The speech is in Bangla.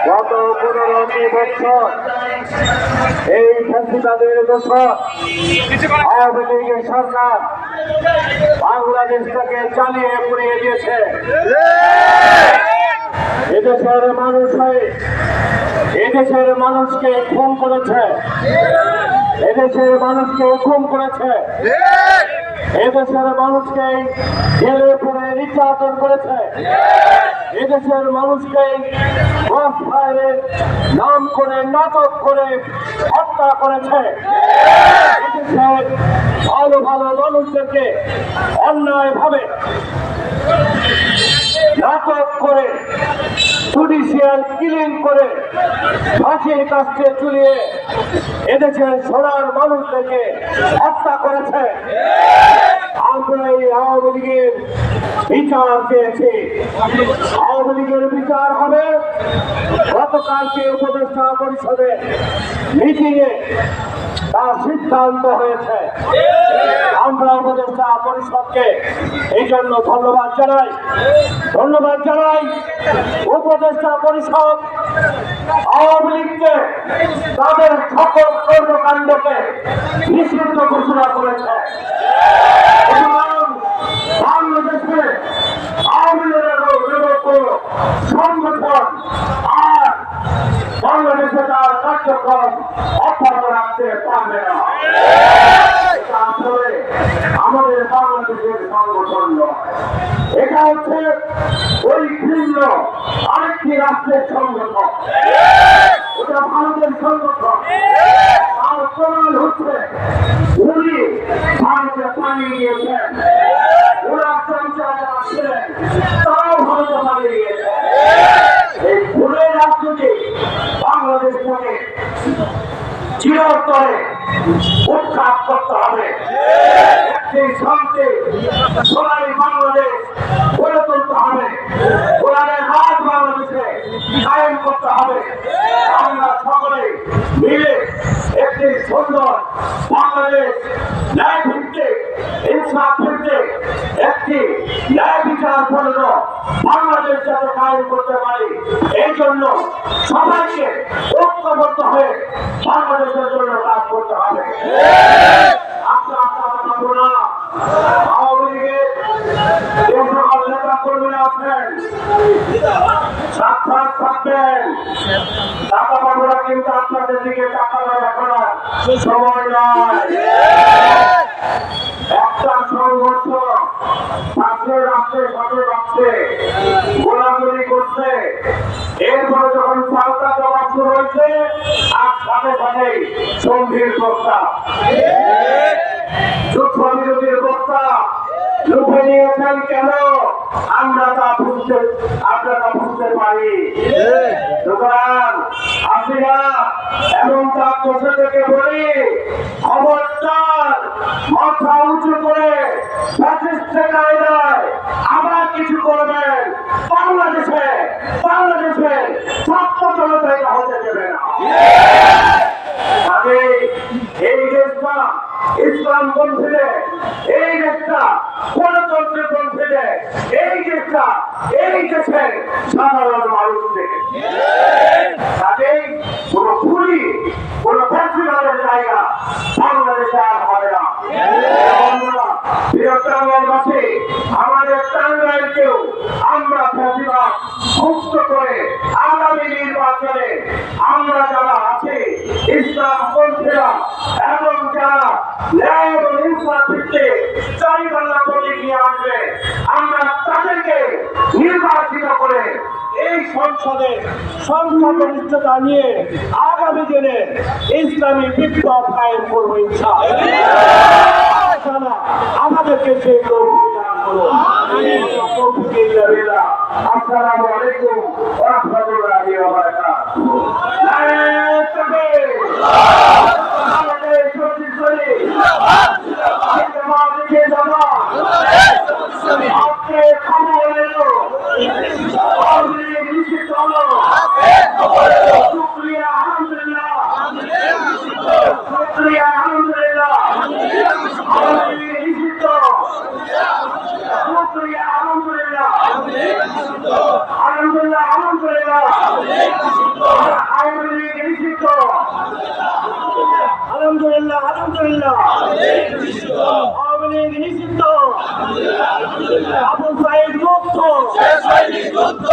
গত 15 বছর এই ফ্যাসিবাদের দোষর আওয়ামী লীগের সরকার বাংলাদেশটাকে চালিয়ে পুড়িয়ে দিয়েছে। এদেশের মানুষ হয়ে এদেশের মানুষকে খুন করেছে, এদেশের মানুষকে খুন করেছে, এদেশের মানুষকে জেলে পুরে নির্যাতন করেছে, এদেশের মানুষকে ক্রস ফায়ারের নাম করে নাটক করে হত্যা করেছে। এদেশের ভালো ভালো মানুষদেরকে অন্যায়ভাবে নাটক করে জুডিশিয়াল কিলিং করে ফাঁসির কাছে ঝুলিয়ে এদেশের সোনার মানুষদেরকে হত্যা করেছে। আমরা এই আওয়ামী লীগের বিচার চেয়েছি, আওয়ামী লীগের বিচার হবে। গতকালকে উপদেষ্টা পরিষদের মিটিংয়ে তার সিদ্ধান্ত হয়েছে। আমরা উপদেষ্টা পরিষদকে এই জন্য ধন্যবাদ জানাই। উপদেষ্টা পরিষদ আওয়ামী লীগকে তাদের সকল কর্মকাণ্ডকে নিষিদ্ধ ঘোষণা করেছে। বাংলাদেশে আওয়ামী লীগের সংগঠন আর বাংলাদেশে তার কার্যক্রম অব্যাহত রাখতে পারবে না। আসলে আমাদের বাংলাদেশের সংগঠন নয়, এটা হচ্ছে ওই ভিন্ন আরেকটি রাষ্ট্রের সংগঠন, ওটা ভারতের সংগঠন। আর প্রমাণ হচ্ছে উনি ভারতে পালিয়ে গিয়েছেন, ওরা পঞ্চায়েত আসছিলেন তারাও ভারতে পালিয়ে গিয়েছে। এই ভুলের রাষ্ট্রকে বাংলাদেশটাকে চিরতরে উৎখাত করতে হবে। একটি শান্তি সোনালী বাংলাদেশ গড়ে তুলতে হবে, কোরআনের রাজ বাংলাদেশে কায়েম করতে হবে। আমরা সকলে মিলে একটি সুন্দর বাংলাদেশ ন্যায় ভিত্তিক ইনসাফ ভিত্তিক একটি ন্যায় বিচার পূর্ণ বাংলাদেশ যাতে কায়েম করতে পারি, এই জন্য সবাইকে ঐক্যবদ্ধ হয়ে বাংলাদেশের জন্য কাজ করতে হবে। আওয়ামী লীগের যে সকল নেতা কর্মীরা আছেন সাক্ষাৎ থাকবেন, টাকা বাবুরা কিন্তু আপনাদের দিকে টাকা দেখানোর সময় নয়। একটা সংঘর্ষ রাষ্ট্রের সাথে রাখছে, গোলাগুলি করছে, এরপরে যখন পাল্টা জবাব শুরু হয়েছে আর সাথে সাথেই সন্ধির প্রস্তাব, যুদ্ধ বিরোধীর প্রস্তাব লুফে নিয়েছেন কেন? আমরা তা বুঝতে পারি। সুতরাং আপনারা এবং তার বসে থেকে বলি, খবরদার মাথা উঁচু করে ফ্যাসিস্টের কায়দায় আবার কিছু করবেন, বাংলাদেশে ছাত্র জনতা এটা হতে দেবে না। এই দেশটা ইসলাম পন্থীদের, এই দেশটা গণতন্ত্রের পন্থীদের, এই দেশটা এই দেশের সাধারণ মানুষ থেকে তাদের কোন খুলি কোন ফ্যাসিবাদের জায়গা বাংলাদেশে আর হবে না। বৃহত্তমবাসী আমাদের টাঙ্গাইলকেও আমরা ফ্যাসিবাদ মুক্ত করে আগামী নির্বাচনে আমরা যারা আছি ইসলাম পন্থীরা এবং যারা ন্যায় এবং ইনসাফ ভিত্তিক চারিবাংলা প্রতীক নিয়ে আসবে, আমরা তাদেরকে নির্বাচিত করে এই সংসদে সংখ্যাগরিষ্ঠতা নিয়ে আগামী দিনে ইসলামী বিপ্লব কায়েম করবো ইনশাআল্লাহ। আমাদেরকে সেই তৌফিক দান করুন। আসসালামু আলাইকুম ওয়া রাহমাতুল্লাহি ওয়া বারাকাতুহু। আলহামদুলিল্লাহ। আবু সাইদ মুক্ত, শেষ হয়নি যুদ্ধ,